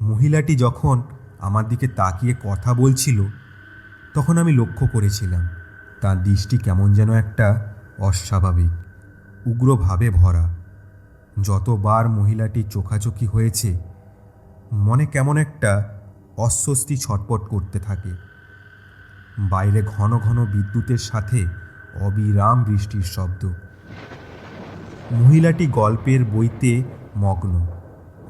মহিলাটি যখন আমার দিকে তাকিয়ে কথা বলছিল তখন আমি লক্ষ্য করেছিলাম তার দৃষ্টি কেমন যেন একটা অস্বাভাবিক উগ্রভাবে ভরা। যতবার মহিলাটি চোখাচোখি হয়েছে মনে কেমন একটা অস্বস্তি ছটপট করতে থাকে। বাইরে ঘন ঘন বিদ্যুতের সাথে অবিরাম বৃষ্টির শব্দ। মহিলাটি গল্পের বইতে মগ্ন।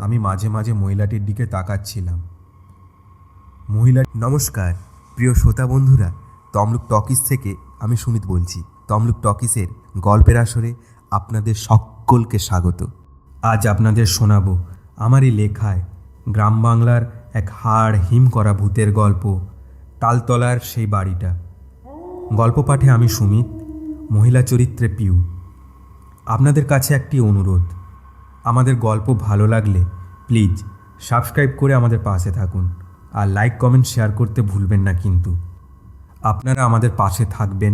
আমি মাঝে মাঝে মহিলাটির দিকে তাকাচ্ছিলাম। নমস্কার প্রিয় শ্রোতা বন্ধুরা, তমলুক টকিজ থেকে আমি সুমিত বলছি। তমলুক টকিজের গল্পের আসরে আপনাদের সকলকে স্বাগত। আজ আপনাদের শোনাবো আমারই লেখায় গ্রাম বাংলার এক হাড় হিম করা ভূতের গল্প, তালতলার সেই বাড়িটা। গল্প পাঠে আমি সুমিত, মহিলা চরিত্রে পিউ। আপনাদের কাছে একটি অনুরোধ, আমাদের গল্প ভালো লাগলে প্লিজ সাবস্ক্রাইব করে আমাদের পাশে থাকুন, আর লাইক কমেন্ট শেয়ার করতে ভুলবেন না। কিন্তু আপনারা আমাদের পাশে থাকবেন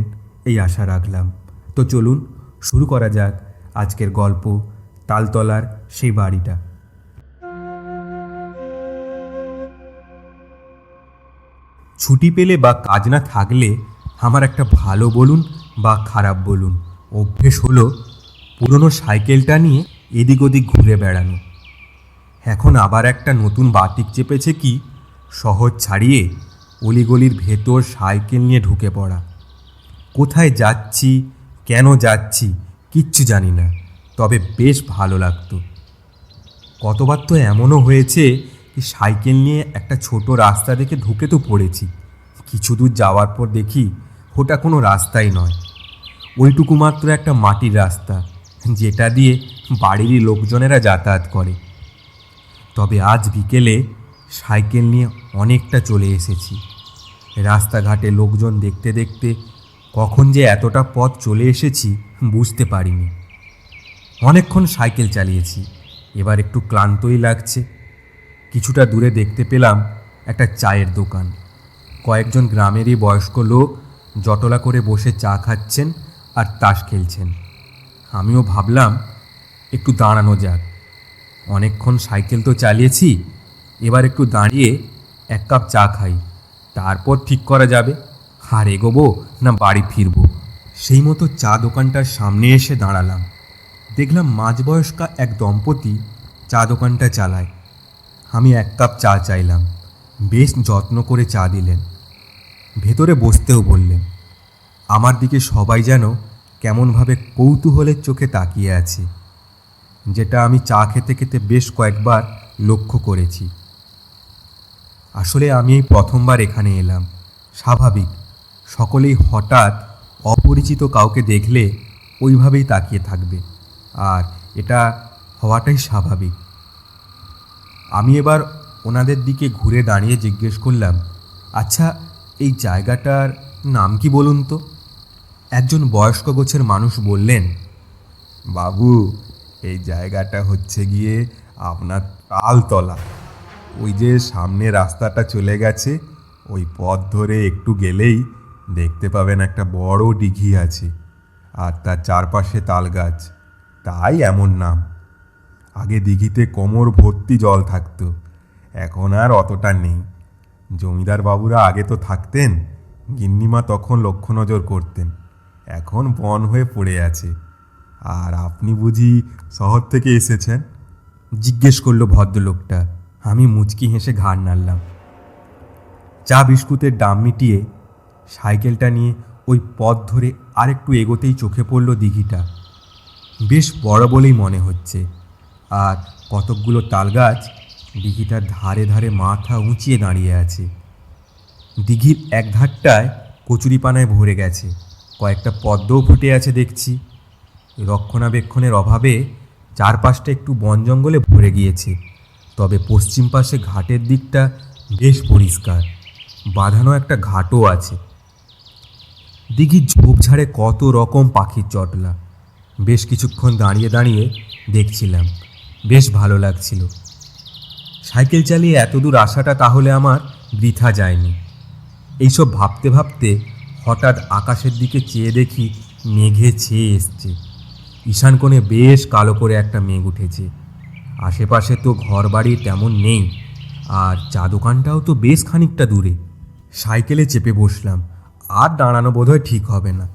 এই আশা রাখলাম। তো চলুন শুরু করা যাক আজকের গল্প, তালতলার সেই বাড়িটা। ছুটি পেলে বা কাজ না থাকলে আমার একটা ভালো বলুন বা খারাপ বলুন অভ্যেস হলো পুরনো সাইকেলটা নিয়ে এদিক ওদিক ঘুরে বেড়ানো। এখন আবার একটা নতুন বাতিক চেপেছে কি, শহর ছাড়িয়ে অলিগলির ভেতর সাইকেল নিয়ে ঢুকে পড়া। কোথায় যাচ্ছি, কেন যাচ্ছি কিচ্ছু জানি না, তবে বেশ ভালো লাগতো। কতবার তো এমনও হয়েছে সাইকেল নিয়ে একটা ছোট রাস্তা দেখে ঢুকে তো পড়েছি। কিছু দূর যাওয়ার পর দেখি ওটা কোনো রাস্তাই নয়, ওইটুকু মাত্র একটা মাটির রাস্তা যেটা দিয়ে বাড়িরই লোকজনেরা যাতায়াত করে। তবে আজ বিকেলে সাইকেল নিয়ে অনেকটা চলে এসেছি। রাস্তাঘাটে লোকজন দেখতে দেখতে কখন যে এতটা পথ চলে এসেছি বুঝতে পারিনি। অনেকক্ষণ সাইকেল চালিয়েছি, এবার একটু ক্লান্তই লাগছে। কিছুটা দূরে দেখতে পেলাম একটা চায়ের দোকান। কয়েকজন গ্রামেরই বয়স্ক লোক জটলা করে বসে চা খাচ্ছেন আর তাস খেলছেন। আমিও ভাবলাম একটু দাঁড়ানো যাক, অনেকক্ষণ সাইকেল তো চালিয়েছি, এবার একটু দাঁড়িয়ে এক কাপ চা খাই, তারপর ঠিক করা যাবে আর এগোবো না বাড়ি ফিরবো। সেই মতো চা দোকানটার সামনে এসে দাঁড়ালাম। দেখলাম মাঝবয়স্কা এক দম্পতি চা দোকানটা চালায়। আমি এক কাপ চা চাইলাম, বেশ যত্ন করে চা দিলেন, ভেতরে বসতেও বললেন। আমার দিকে সবাই যেন কেমনভাবে কৌতূহলের চোখে তাকিয়ে আছে, যেটা আমি চা খেতে খেতে বেশ কয়েকবার লক্ষ্য করেছি। আসলে আমি এই প্রথমবার এখানে এলাম। স্বাভাবিক, সকলেই হঠাৎ অপরিচিত কাউকে দেখলে ওইভাবেই তাকিয়ে থাকবে, আর এটা হওয়াটাই স্বাভাবিক। আমি এবার ওনাদের দিকে ঘুরে দাঁড়িয়ে জিজ্ঞেস করলাম, আচ্ছা এই জায়গাটার নাম কি বলুন তো? একজন বয়স্ক গোছের মানুষ বললেন, বাবু এই জায়গাটা হচ্ছে গিয়ে আপনার তালতলা। ওই যে সামনে রাস্তাটা চলে গেছে, ওই পথ ধরে একটু গেলেই দেখতে পাবেন একটা বড় দিঘি আছে, আর তার চারপাশে তাল গাছ, তাই এমন নাম। আগে দিঘিতে কোমর ভর্তি জল থাকতো, এখন আর অতটা নেই। জমিদার বাবুরা আগে তো থাকতেন, গিন্নিমা তখন লক্ষ্য নজর করতেন, এখন বন হয়ে পড়ে আছে। আর আপনি বুঝি শহর থেকে এসেছেন? জিজ্ঞেস করলো ভদ্রলোকটা। আমি মুচকি হেসে ঘাড় নাড়লাম। চা বিস্কুটের দাম মিটিয়ে সাইকেলটা নিয়ে ওই পথ ধরে আরেকটু এগোতেই চোখে পড়ল দিঘিটা। বেশ বড় বলেই মনে হচ্ছে, আর কতকগুলো তালগাছ দিঘিটার ধারে ধারে মাথা উঁচিয়ে দাঁড়িয়ে আছে। দিঘির এক ধারটায় কচুরিপানায় ভরে গেছে, কয়েকটা পদ্মও ফুটে আছে দেখছি। রক্ষণাবেক্ষণের অভাবে চারপাশটা একটু বন জঙ্গলে ভরে গিয়েছে, তবে পশ্চিম পাশে ঘাটের দিকটা বেশ পরিষ্কার, বাঁধানো একটা ঘাটও আছে। দিঘির ঝোপঝাড়ে কত রকম পাখির চটলা। বেশ কিছুক্ষণ দাঁড়িয়ে দাঁড়িয়ে দেখছিলাম, বেশ ভালো লাগছিল। সাইকেল চালিয়ে এত দূর আসাটা তাহলে আমার বৃথা যায়নি। এইসব ভাবতে ভাবতে হঠাৎ আকাশের দিকে চেয়ে দেখি মেঘে ছেয়ে এসছে। ঈশান কোণে বেশ কালো করে একটা মেঘ উঠেছে। আশেপাশে তো ঘরবাড়ি তেমন নেই, আর চা দোকানটাও তো বেশ খানিকটা দূরে। সাইকেলে চেপে বসলাম। আর দাঁড়ানো বোধহয় ঠিক হবে না,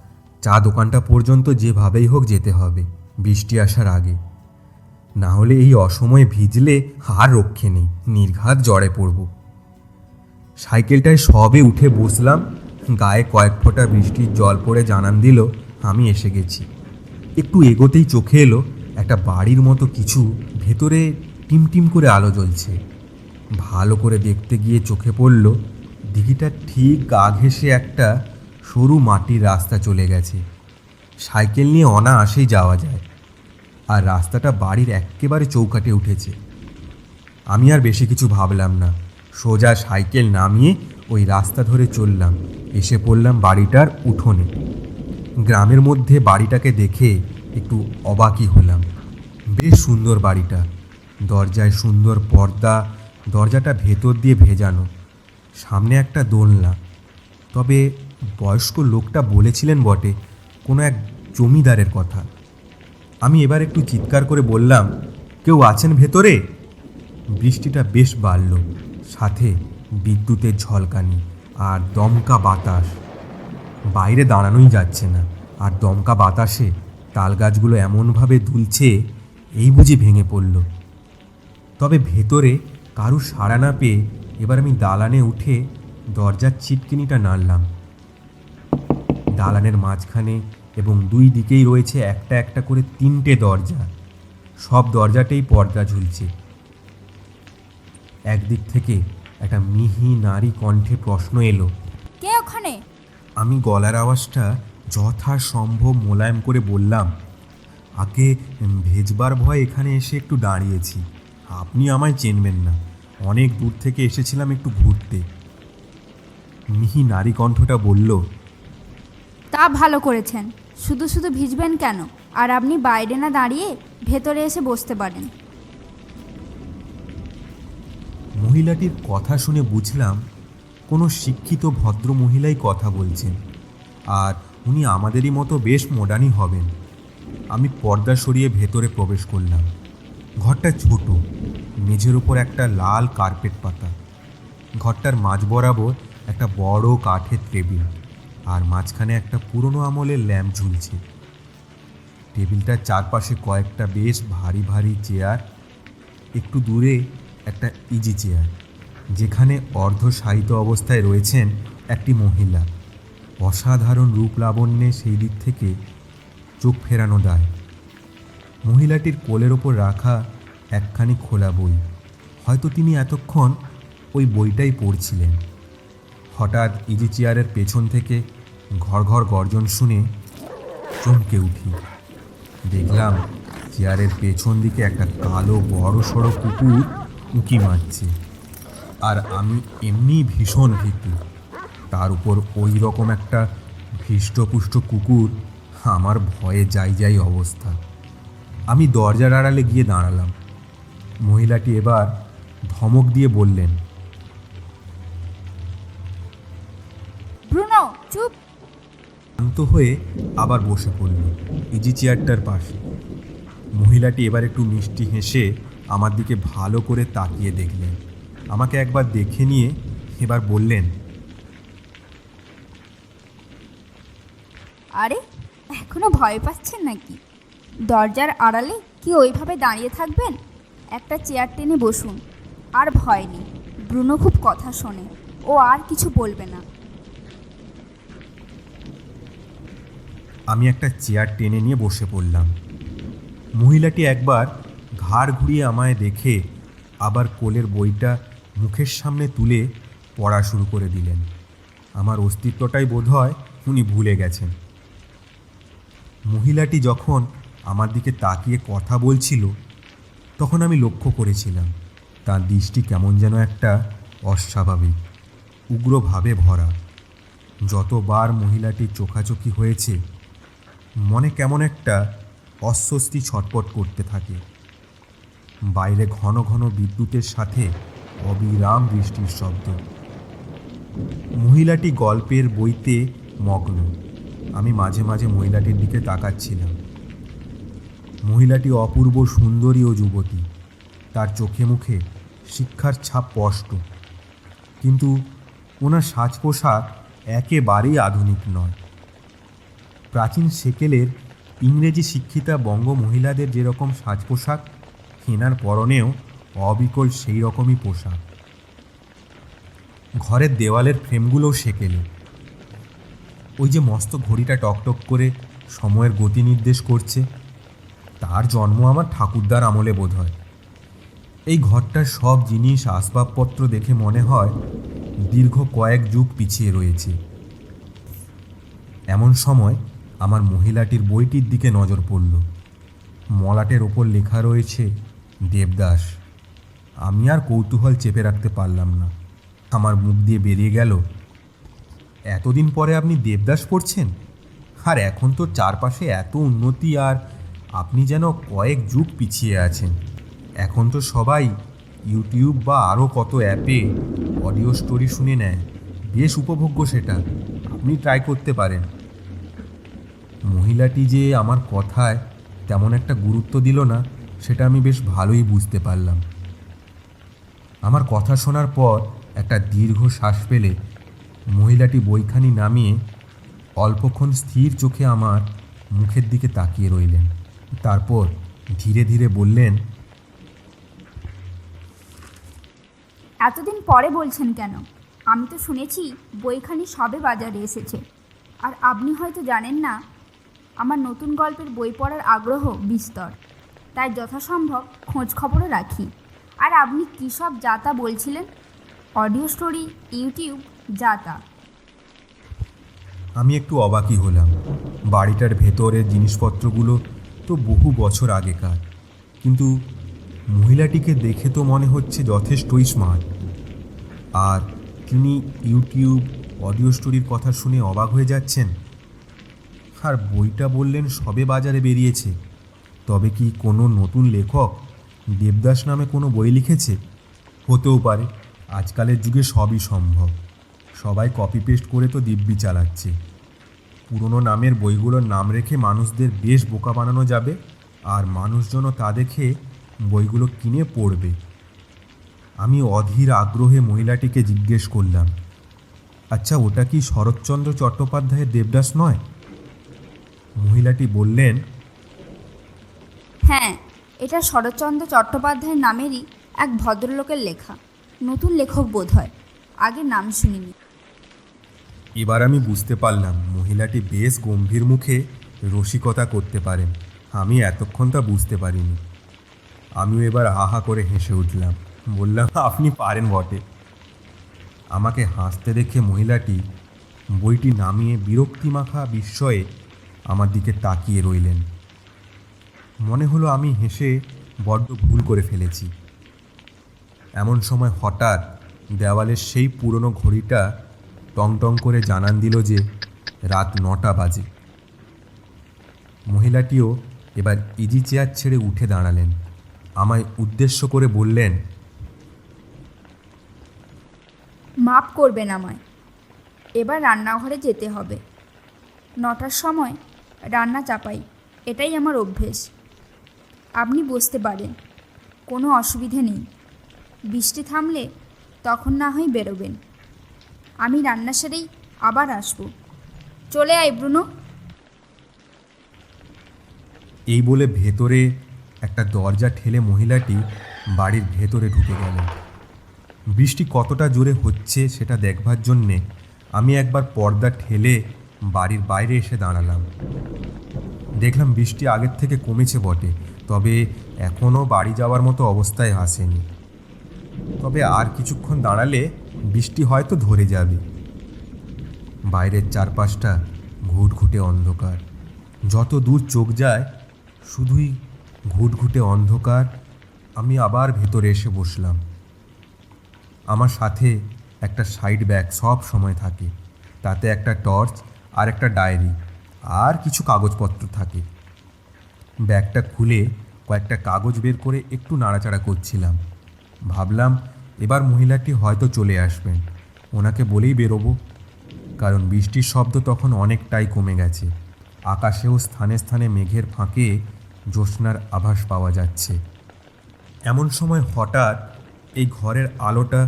চা দোকানটা পর্যন্ত যেভাবেই হোক যেতে হবে বৃষ্টি আসার আগে, না হলে এই অসময়ে ভিজলে আর রক্ষে নেই, নির্ঘাত জ্বরে পড়ব। সাইকেলটায় সবে উঠে বসলাম, গায়ে কয়েক ফোঁটা বৃষ্টির জল পড়ে জানান দিল আমি এসে গেছি। একটু এগোতেই চোখে এলো একটা বাড়ির মতো কিছু, ভেতরে টিমটিম করে আলো জ্বলছে। ভালো করে দেখতে গিয়ে চোখে পড়ল দিঘিটা ঠিক গা ঘেঁষে একটা সরু মাটির রাস্তা চলে গেছে। সাইকেল নিয়ে অনায়াসেই যাওয়া যায়, আর রাস্তাটা বাড়ির একেবারে চৌকাঠে উঠেছে। আমি আর বেশি কিছু ভাবলাম না, সোজা সাইকেল নামিয়ে ওই রাস্তা ধরে চললাম। এসে পড়লাম বাড়িটার উঠোনে। গ্রামের মধ্যে বাড়িটাকে দেখে একটু অবাকই হলাম। বেশ সুন্দর বাড়িটা, দরজায় সুন্দর পর্দা, দরজাটা ভেতর দিয়ে ভেজানো, সামনে একটা দোলনা। তবে বয়স্ক লোকটা বলেছিলেন বটে কোনো এক জমিদারের কথা। আমি এবার একটু চিৎকার করে বললাম, কেউ আছেন ভেতরে? বৃষ্টিটা বেশ বাড়ল, সাথে বিদ্যুতের ঝলকানি আর দমকা বাতাস। বাইরে দাঁড়ানোই যাচ্ছে না, আর দমকা বাতাসে তাল গাছগুলো এমনভাবে দুলছে এই বুঝি ভেঙে পড়ল। তবে ভেতরে কারু সাড়া না পেয়ে এবার আমি দালানে উঠে দরজার ছিটকিনিটা নাড়লাম। দালানের মাঝখানে এবং দুই দিকেই রয়েছে একটা একটা করে 3টে দরজা, সব দরজাতেই পর্দা ঝুলছে। একদিক থেকে একটা মিহি নারী কণ্ঠে প্রশ্ন এলো, কে ওখানে? আমি গলার আওয়াজটা যথাসম্ভব মোলায়েম করে বললাম, আগে ভেজবার ভয় এখানে এসে একটু দাঁড়িয়েছি, আপনি আমায় চিনবেন না, অনেক দূর থেকে এসেছিলাম একটু ঘুরতে। মিহি নারী কণ্ঠটা বলল, তা ভালো করেছেন, শুধু শুধু ভিজবেন কেন? আর আপনি বাইরে না দাঁড়িয়ে ভেতরে এসে বসতে পারেন। মহিলাটির কথা শুনে বুঝলাম কোনো শিক্ষিত ভদ্র মহিলাই কথা বলছেন, আর উনি আমাদেরই মতো বেশ মডার্নই হবেন। আমি পর্দা সরিয়ে ভেতরে প্রবেশ করলাম। ঘরটা ছোট, মেঝের উপর একটা লাল কার্পেট পাতা। ঘরটার মাঝ বরাবর একটা বড় কাঠের টেবিল, আর মাঝখানে একটা পুরনো আমলের ল্যাম্প ঝুলছে। টেবিলটার চারপাশে কয়েকটা বেশ ভারী ভারী চেয়ার, একটু দূরে একটা ইজি চেয়ার, যেখানে অর্ধশায়িত অবস্থায় রয়েছেন একটি মহিলা। অসাধারণ রূপ লাবণ্যে সেই দিক থেকে চোখ ফেরানো দায়। মহিলাটির কোলের ওপর রাখা একখানি খোলা বই, হয়তো তিনি এতক্ষণ ওই বইটাই পড়ছিলেন। হঠাৎ ইজি চেয়ারের পেছন থেকে ঘর ঘর গর্জন শুনে চমকে উঠি। দেখলাম চেয়ারের পেছন দিকে একটা কালো বড় সড়ো কুকুর উঁকি মারছে, আর আমি এমনি ভীষণ ভীতু, তার উপর ওই রকম একটা হৃষ্টপুষ্ট কুকুর, আমার ভয়ে যাই যাই অবস্থা। আমি দরজার আড়ালে গিয়ে দাঁড়ালাম। মহিলাটি এবার ধমক দিয়ে বললেন, ব্রুনো, চুপ! শান্ত হয়ে আবার বসে পড়ল ইজি চেয়ারটার পাশে। মহিলাটি এবার একটু মিষ্টি হেসে আমার দিকে ভালো করে তাকিয়ে দেখলেন। আমাকে একবার দেখে নিয়ে এবার বললেন, আরে, এখনো ভয় পাচ্ছেন নাকি? দরজার আড়ালে কি ওইভাবে দাঁড়িয়ে থাকবেন? একটা চেয়ার টেনে বসুন, আর ভয় নেই। ব্রুনো খুব কথা শোনে, ও আর কিছু বলবে না। আমি একটা চেয়ার টেনে নিয়ে বসে পড়লাম। মহিলাটি একবার ঘাড় ঘুরিয়ে আমায় দেখে আবার কোলের বইটা মুখের সামনে তুলে পড়া শুরু করে দিলেন। আমার অস্তিত্বটাই বোধহয় উনি ভুলে গেছেন। মহিলাটি যখন আমার দিকে তাকিয়ে কথা বলছিল, তখন আমি লক্ষ্য করেছিলাম তার দৃষ্টি কেমন যেন একটা অস্বাভাবিক উগ্রভাবে ভরা। যতবার মহিলাটির চোখাচোখি হয়েছে, মনে কেমন একটা অস্বস্তি ছটপট করতে থাকে। বাইরে ঘন ঘন বিদ্যুতের সাথে অবিরাম বৃষ্টির শব্দ। মহিলাটি গল্পের বইতে মগ্ন। আমি মাঝে মাঝে মহিলাটির দিকে তাকাচ্ছিলাম। মহিলাটি অপূর্ব সুন্দরী ও যুবতী। তার চোখে মুখে শিক্ষার ছাপ স্পষ্ট, কিন্তু ওনার সাজ পোশাক একেবারেই আধুনিক নয়। প্রাচীন সেকেলের ইংরেজি শিক্ষিতা বঙ্গ মহিলাদের যেরকম সাজ পোশাক, হেনার পরনেও অবিকল সেই রকমই পোশাক। ঘরের দেওয়ালের ফ্রেমগুলোও সেকেলে। ওই যে মস্ত ঘড়িটা টকটক করে সময়ের গতি নির্দেশ করছে, তার জন্ম আমার ঠাকুরদার আমলে বোধ হয়। এই ঘরটার সব জিনিস আসবাবপত্র দেখে মনে হয় দীর্ঘ কয়েক যুগ পিছিয়ে রয়েছে। এমন সময় আমার মহিলাটির বইটির দিকে নজর পড়ল। মলাটের ওপর লেখা রয়েছে দেবদাস। আমি আর কৌতূহল চেপে রাখতে পারলাম না, আমার মুখ দিয়ে বেরিয়ে গেল, এতদিন পরে আপনি দেবদাস পড়ছেন? আর এখন তো চারপাশে এত উন্নতি, আর আপনি যেন কয়েক যুগ পিছিয়ে আছেন। এখন তো সবাই ইউটিউব বা আরও কত অ্যাপে অডিও স্টোরি শুনে নেয়, বেশ উপভোগ্য সেটা, আপনি ট্রাই করতে পারেন। মহিলাটি যে আমার কথায় তেমন একটা গুরুত্ব দিল না, সেটা আমি বেশ ভালোই বুঝতে পারলাম। আমার কথা শোনার পর একটা দীর্ঘ শ্বাস ফেলে মহিলাটি বইখানি নামিয়ে অল্পক্ষণ স্থির চোখে আমার মুখের দিকে তাকিয়ে রইলেন। তারপর ধীরে ধীরে বললেন, এতদিন পরে বলছেন কেন? আমি তো শুনেছি বইখানি সবে বাজারে এসেছে। আর আপনি হয়তো জানেন না, আমার নতুন গল্পের বই পড়ার আগ্রহ বিস্তর, তাই যথাসম্ভব খোঁজ খবরও রাখি। আর আপনি কী সব যাতা বলছিলেন? অডিও স্টোরি, ইউটিউব, যাতা। আমি একটু অবাকই হলাম। বাড়িটার ভেতরের জিনিসপত্রগুলো তো বহু বছর আগেকার, কিন্তু মহিলাটিকে দেখে তো মনে হচ্ছে যথেষ্টই স্মার্ট। আর তিনি ইউটিউব, অডিও স্টোরির কথা শুনে অবাক হয়ে যাচ্ছেন। আর বইটা বললেন সবে বাজারে বেরিয়েছে। তবে কি কোনো নতুন লেখক দেবদাস নামে কোনো বই লিখেছে? হতেও পারে, আজকালের যুগে সবই সম্ভব। সবাই কপি পেস্ট করে তো দিব্যি চালাচ্ছে। পুরনো নামের বইগুলোর নাম রেখে মানুষদের বেশ বোকা বানানো যাবে, আর মানুষজনও তা দেখে বইগুলো কিনে পড়বে। আমি অধীর আগ্রহে মহিলাটিকে জিজ্ঞেস করলাম, আচ্ছা, ওটা কি শরৎচন্দ্র চট্টোপাধ্যায়ের দেবদাস নয়? মহিলাটি বললেন, হ্যাঁ, এটা শরৎচন্দ্র চট্টোপাধ্যায়ের নামেরই এক ভদ্রলোকের লেখা। নতুন লেখক বোধ হয়, আগে নাম শুনিনি। এবার আমি বুঝতে পারলাম মহিলাটি বেশ গম্ভীর মুখে রসিকতা করতে পারেন। আমি এতক্ষণ তা বুঝতে পারিনি। আমিও এবার আহা করে হেসে উঠলাম, বললাম, আপনি পারেন বটে। আমাকে হাসতে দেখে মহিলাটি বইটি নামিয়ে বিরক্তিমাখা বিস্ময়ে আমার দিকে তাকিয়ে রইলেন। মনে হলো আমি হেসে বড্ড ভুল করে ফেলেছি। এমন সময় হঠাৎ দেওয়ালের সেই পুরনো ঘড়িটা টং টং করে জানান দিল যে রাত 9টা বাজে। মহিলাটিও এবার ইজি চেয়ার ছেড়ে উঠে দাঁড়ালেন, আমায় উদ্দেশ্য করে বললেন, মাপ করবেন আমায়, এবার রান্নাঘরে যেতে হবে। 9টার সময় রান্না চাপাই, এটাই আমার অভ্যেস। আপনি বসতে পারেন, কোনো অসুবিধে নেই। বৃষ্টি থামলে তখন না হয় বেরোবেন। আমি রান্না সেরেই আবার আসবো। চলে আয় ব্রুনো। এই বলে ভেতরে একটা দরজা ঠেলে মহিলাটি বাড়ির ভেতরে ঢুকে গেলেন। বৃষ্টি কতটা জোরে হচ্ছে সেটা দেখবার জন্যে আমি একবার পর্দা ঠেলে বাড়ির বাইরে এসে দাঁড়ালাম। দেখলাম বৃষ্টি আগের থেকে কমেছে বটে, তবে এখনও বাড়ি যাওয়ার মতো অবস্থায় আসেনি। তবে আর কিছুক্ষণ দাঁড়ালে বৃষ্টি হয়তো ধরে যাবে। বাইরের চারপাশটা ঘুটঘুটে অন্ধকার, যত দূর চোখ যায় শুধুই ঘুটঘুটে অন্ধকার। আমি আবার ভেতরে এসে বসলাম। আমার সাথে একটা সাইড ব্যাগ সব সময় থাকে, তাতে একটা টর্চ আর একটা ডায়েরি আর কিছু কাগজপত্র থাকে। ব্যাগটা খুলে কয়েকটা কাগজ বের করে একটু নাড়াচাড়া করছিলাম। ভাবলাম এবার মহিলাটি হয়তো চলে আসবেন, ওনাকে বলেই বেরোবো, কারণ বৃষ্টির শব্দ তখন অনেকটাই কমে গেছে। আকাশেও স্থানে স্থানে মেঘের ফাঁকে জ্যোৎস্নার আভাস পাওয়া যাচ্ছে। এমন সময় হঠাৎ এই ঘরের আলোটা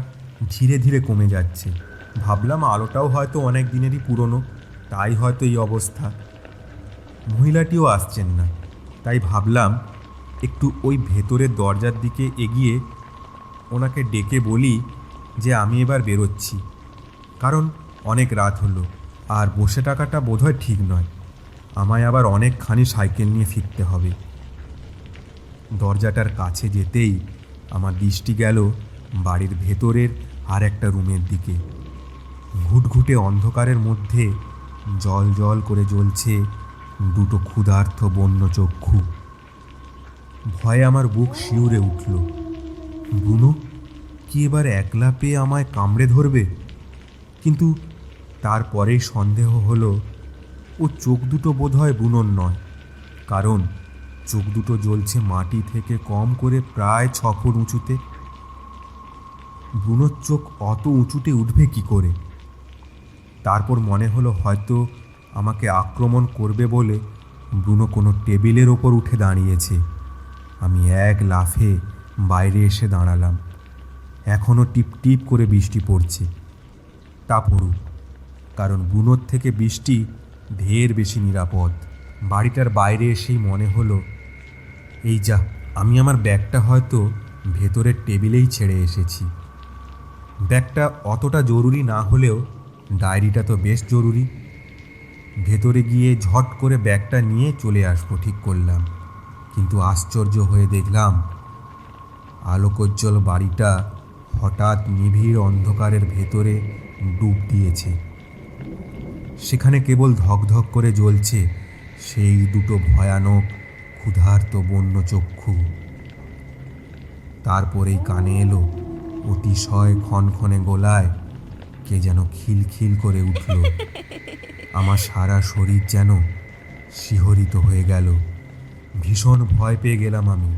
ধীরে ধীরে কমে যাচ্ছে। ভাবলাম আলোটাও হয়তো অনেক দিনেরই পুরনো, তাই হয়তো এই অবস্থা। মহিলাটিও আসছেন না, তাই ভাবলাম একটু ওই ভেতরের দরজার দিকে এগিয়ে ওনাকে ডেকে বলি যে আমি এবার বেরোচ্ছি, কারণ অনেক রাত হলো আর বসে থাকাটা বোধহয় ঠিক নয়। আমায় আবার অনেকখানি সাইকেল নিয়ে ফিরতে হবে। দরজাটার কাছে যেতেই আমার দৃষ্টি গেল বাড়ির ভেতরের আর একটা রুমের দিকে। ঘুটঘুটে অন্ধকারের মধ্যে জল জল করে জ্বলছে দুটো ক্ষুধার্ত বন্য চক্ষু। ভয়ে আমার বুক শিউরে উঠল। বুনো কি এবার একলা পেয়ে আমায় কামড়ে ধরবে? কিন্তু তারপরেই সন্দেহ হলো ও চোখ দুটো বোধহয় বুনোর নয়, কারণ চোখ দুটো জ্বলছে মাটি থেকে কম করে প্রায় 6 ফুট উঁচুতে। বুনোর চোখ অত উঁচুতে উঠবে কি করে? তারপর মনে হলো হয়তো আমাকে আক্রমণ করবে বলে ব্রুনো কোনো টেবিলের ওপর উঠে দাঁড়িয়েছে। আমি এক লাফে বাইরে এসে দাঁড়ালাম। এখনও টিপ টিপ করে বৃষ্টি পড়ছে। তা পড়ুক, কারণ ব্রুনোর থেকে বৃষ্টি ঢের বেশি নিরাপদ। বাড়িটার বাইরে এসেই মনে হলো এই যা, আমি আমার ব্যাগটা হয়তো ভেতরের টেবিলেই ছেড়ে এসেছি। ব্যাগটা অতটা জরুরি না হলেও ডায়েরিটা তো বেশ জরুরি। ভেতরে গিয়ে ঝট করে ব্যাগটা নিয়ে চলে আসবো ঠিক করলাম, কিন্তু আশ্চর্য হয়ে দেখলাম আলোকোজ্জ্বল বাড়িটা হঠাৎ নিবিড় অন্ধকারের ভেতরে ডুব দিয়েছে। সেখানে কেবল ধকধক করে জ্বলছে সেই দুটো ভয়ানক ক্ষুধার্ত বন্য চক্ষু। তারপরেই কানে এলো অতিশয় ক্ষণক্ষণে গলায় কে যেন খিলখিল করে উঠল। আমার সারা শরীর যেন শিহরিত হয়ে গেল। ভীষণ ভয় পেয়ে গেলাম আমি।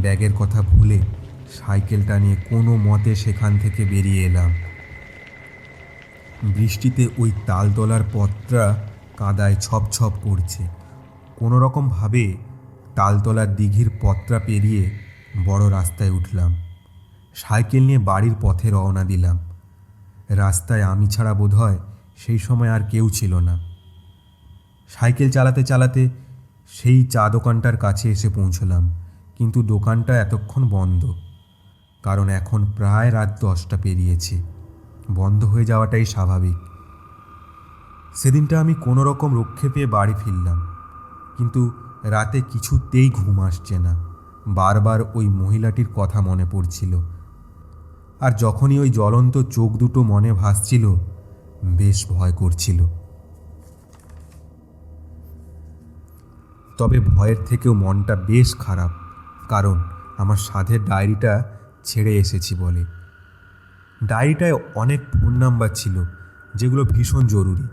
ব্যাগের কথা ভুলে সাইকেলটা নিয়ে কোনো মতে সেখান থেকে বেরিয়ে এলাম। বৃষ্টিতে ওই তালতলার পথটা কাদায় ছপছপ করছে। কোনো রকমভাবে তালতলার দিঘির পথটা পেরিয়ে বড় রাস্তায় উঠলাম। সাইকেল নিয়ে বাড়ির পথে রওনা দিলাম। রাস্তায় আমি ছাড়া বোধহয় সেই সময় আর কেউ ছিল না। সাইকেল চালাতে চালাতে সেই চা দোকানটার কাছে এসে পৌঁছলাম, কিন্তু দোকানটা এতক্ষণ বন্ধ, কারণ এখন প্রায় রাত 10টা পেরিয়েছে। বন্ধ হয়ে যাওয়াটাই স্বাভাবিক। সেদিনটা আমি কোনো রকম রক্ষে পেয়ে বাড়ি ফিরলাম, কিন্তু রাতে কিছুতেই ঘুম আসছে না। বারবার ওই মহিলাটির কথা মনে পড়ছিল, আর যখনই ওই জ্বলন্ত চোখ দুটো মনে ভাসছিল বেশ ভয় করছিল। তবে ভয়ের থেকেও মনটা বেশ খারাপ, কারণ আমার সাধের ডায়েরিটা ছেড়ে এসেছি বলে। ডায়েরিটায় অনেক ফোন নাম্বার ছিল যেগুলো ভীষণ জরুরি।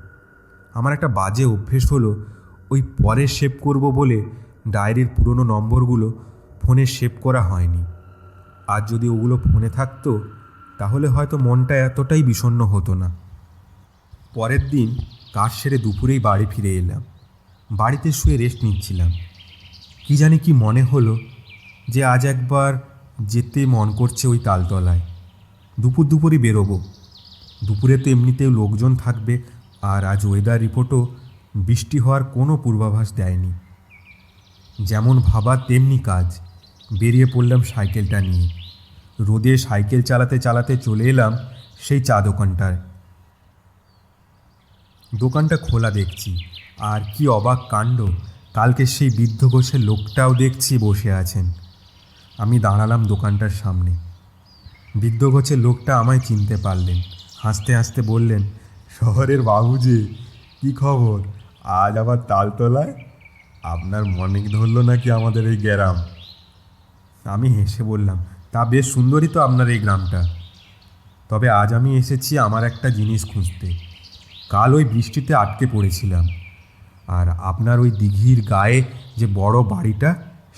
আমার একটা বাজে অভ্যেস হলো ওই পরে সেভ করব বলে ডায়েরির পুরনো নম্বরগুলো ফোনে সেভ করা হয়নি। আর যদি ওগুলো ফোনে থাকতো তাহলে হয়তো মনটা এতটাই বিষণ্ণ হতো না। পরের দিন কাজ সেরে দুপুরেই বাড়ি ফিরে এলাম। বাড়িতে শুয়ে রেস্ট নিচ্ছিলাম। কি জানি কি মনে হলো যে আজ একবার যেতে মন করছে ওই তালতলায়। দুপুরই বেরোবো। দুপুরে তো এমনিতেও লোকজন থাকবে, আর আজ ওয়েদার রিপোর্টও বৃষ্টি হওয়ার কোনো পূর্বাভাস দেয়নি। যেমন ভাবা তেমনি কাজ। বেরিয়ে পড়লাম সাইকেলটা নিয়ে। রোদে সাইকেল চালাতে চালাতে চলে এলাম সেই চা দোকানটায়। দোকানটা খোলা দেখছি, আর কি অবাক কাণ্ড, কালকে সেই বৃদ্ধ গোছের লোকটাও দেখছি বসে আছেন। আমি দাঁড়ালাম দোকানটার সামনে। বৃদ্ধ গোছের লোকটা আমায় চিনতে পারলেন। হাসতে হাসতে বললেন, শহরের বাবু যে, কী খবর? আজ আবার তালতলায়? আপনার মনে ধরল নাকি আমাদের এই গ্রাম? আমি হেসে বললাম, তা বেশ সুন্দরই তো আপনার এই গ্রামটা। তবে আজ আমি এসেছি আমার একটা জিনিস খুঁজতে। কাল ওই বৃষ্টিতে আটকে পড়েছিলাম, আর আপনার ওই দিঘির গায়ে যে বড় বাড়িটা,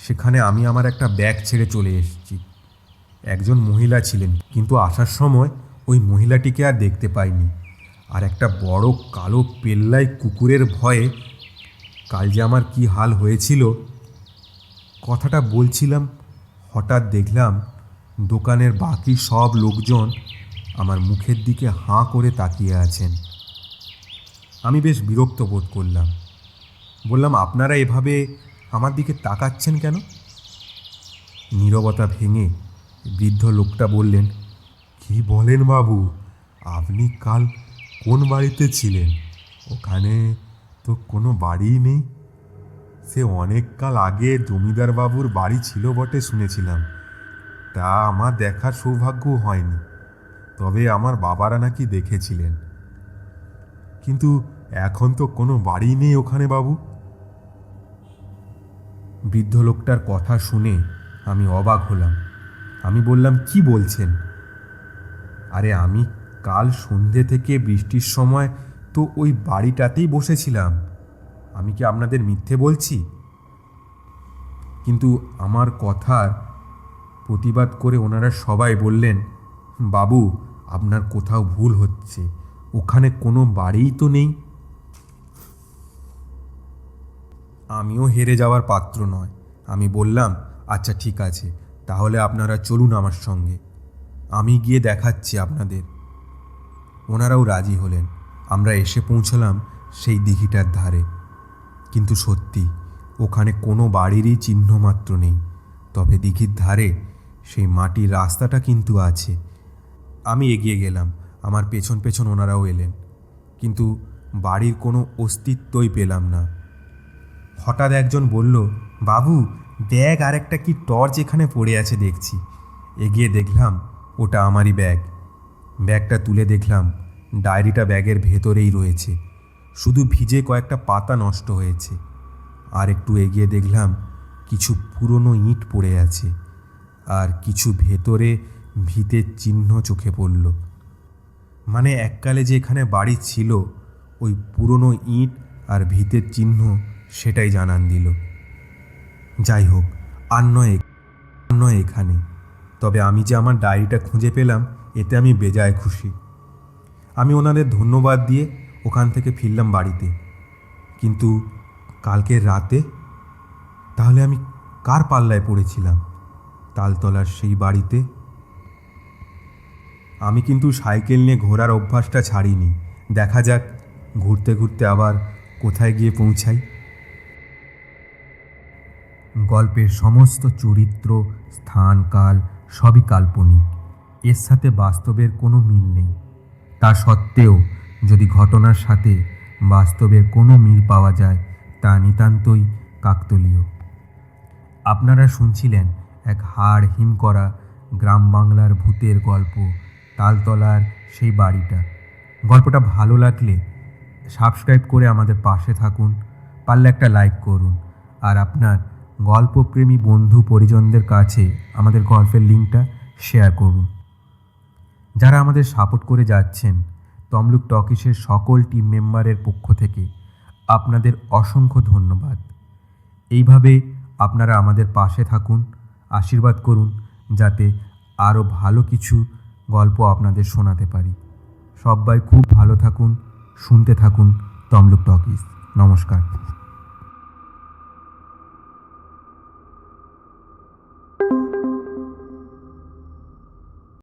সেখানে আমি আমার একটা ব্যাগ ছেড়ে চলে এসেছি। একজন মহিলা ছিলেন, কিন্তু আসার সময় ওই মহিলাটিকে আর দেখতে পাইনি। আর একটা বড় কালো পেল্লাই কুকুরের ভয়ে কাল যে আমার কী হাল হয়েছিল। কথাটা বলছিলাম হঠাৎ দেখলাম দোকানের বাকি সব লোকজন আমার মুখের দিকে হাঁ করে তাকিয়ে আছেন। আমি বেশ বিরক্ত বোধ করলাম। বললাম, আপনারা এভাবে আমার দিকে তাকাচ্ছেন কেন? নীরবতা ভেঙে বৃদ্ধ লোকটা বললেন, কি বলেন বাবু, আপনি কাল কোন বাড়িতে ছিলেন? ওখানে তো কোনো বাড়িই নেই। সে অনেক কাল আগে জমিদার বাবুর বাড়ি ছিল বটে শুনেছিলাম, তা আমার দেখার সৌভাগ্যও হয়নি। তবে আমার বাবারা নাকি দেখেছিলেন। কিন্তু এখন তো কোনো বাড়ি নেই ওখানে বাবু। বৃদ্ধ লোকটার কথা শুনে আমি অবাক হলাম। আমি বললাম, কি বলছেন? আরে আমি কাল সন্ধে থেকে বৃষ্টির সময় তো ওই বাড়িটাতেই বসেছিলাম। আমি কি আপনাদের মিথ্যে বলছি? কিন্তু আমার কথার প্রতিবাদ করে ওনারা সবাই বললেন, বাবু আপনার কোথাও ভুল হচ্ছে, ওখানে কোনো বাড়িই তো নেই। আমিও হেরে যাওয়ার পাত্র নয়। আমি বললাম, আচ্ছা ঠিক আছে, তাহলে আপনারা চলুন আমার সঙ্গে, আমি গিয়ে দেখাচ্ছি আপনাদের। ওনারাও রাজি হলেন। আমরা এসে পৌঁছলাম সেই দিঘিটার ধারে। কিন্তু সত্যি ওখানে কোনো বাড়িরই চিহ্ন মাত্র নেই। তবে দিঘির ধারে সেই মাটির রাস্তাটা কিন্তু আছে। আমি এগিয়ে গেলাম, আমার পেছন পেছন ওনারাও এলেন, কিন্তু বাড়ির কোনো অস্তিত্বই পেলাম না। হঠাৎ একজন বলল, বাবু দেখ, আরেকটা কি টর্চ এখানে পড়ে আছে দেখছি। এগিয়ে দেখলাম ওটা আমারই ব্যাগ। ব্যাগটা তুলে দেখলাম ডায়েরিটা ব্যাগের ভেতরেই রয়েছে, শুধু ভিজে কয়েকটা পাতা নষ্ট হয়েছে। আর একটু এগিয়ে দেখলাম কিছু পুরনো ইট পড়ে আছে, আর কিছু ভেতরে ভিতের চিহ্ন চোখে পড়ল। মানে এককালে যে এখানে বাড়ি ছিল, ওই পুরনো ইট আর ভিতের চিহ্ন সেটাই জানান দিল। যাই হোক, আর নয় এখানে। তবে আমি যে আমার ডায়েরিটা খুঁজে পেলাম, এতে আমি বেজায় খুশি। আমি ওনাদের ধন্যবাদ দিয়ে ওখান থেকে ফিরলাম বাড়িতে। কিন্তু কালকের রাতে তাহলে আমি কার পাল্লায় পড়েছিলাম? তালতলার সেই বাড়িতে। আমি কিন্তু সাইকেল নিয়ে ঘোরার অভ্যাসটা ছাড়িনি। দেখা যাক ঘুরতে ঘুরতে আবার কোথায় গিয়ে পৌঁছাই। গল্পের সমস্ত চরিত্র, স্থান, কাল সবই কাল্পনিক। এর সাথে বাস্তবের কোনো মিল নেই। তা সত্ত্বেও যদি ঘটনার সাথে বাস্তবের কোনো মিল পাওয়া যায়, তা নিতান্তই কাকতালীয়। আপনারা শুনছিলেন এক হাড় হিম করা গ্রাম বাংলার ভূতের গল্প, তালতলার সেই বাড়িটা। গল্পটা ভালো লাগলে সাবস্ক্রাইব করে আমাদের পাশে থাকুন, পারলে একটা লাইক করুন, আর আপনার গল্পপ্রেমী বন্ধু পরিজনদের কাছে আমাদের গল্পের লিঙ্কটা শেয়ার করুন। যারা আমাদের সাপোর্ট করে যাচ্ছেন, তমলুক টকিসের সকল টিম মেম্বারের পক্ষ থেকে আপনাদের অসংখ্য ধন্যবাদ। এইভাবে আপনারা আমাদের পাশে থাকুন, আশীর্বাদ করুন, যাতে আরও ভালো কিছু গল্প আপনাদের শোনাতে পারি। সবাই খুব ভালো থাকুন, শুনতে থাকুন তমলুক টকিস। নমস্কার।